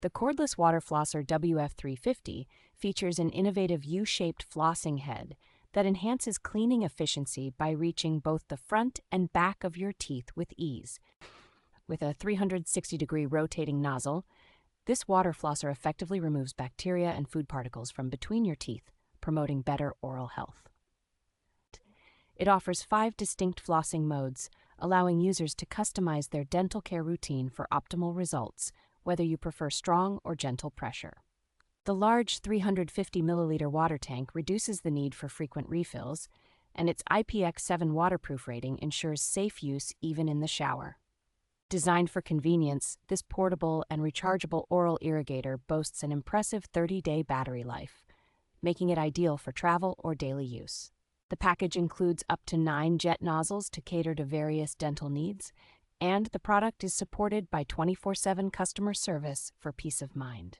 The Cordless Water Flosser WF-350 features an innovative U-shaped flossing head that enhances cleaning efficiency by reaching both the front and back of your teeth with ease. With a 360-degree rotating nozzle, this water flosser effectively removes bacteria and food particles from between your teeth, promoting better oral health. It offers 5 distinct flossing modes, allowing users to customize their dental care routine for optimal results, whether you prefer strong or gentle pressure. The large 350 milliliter water tank reduces the need for frequent refills, and its IPX7 waterproof rating ensures safe use even in the shower. Designed for convenience, this portable and rechargeable oral irrigator boasts an impressive 30-day battery life, making it ideal for travel or daily use. The package includes up to 9 jet nozzles to cater to various dental needs, and the product is supported by 24/7 customer service for peace of mind.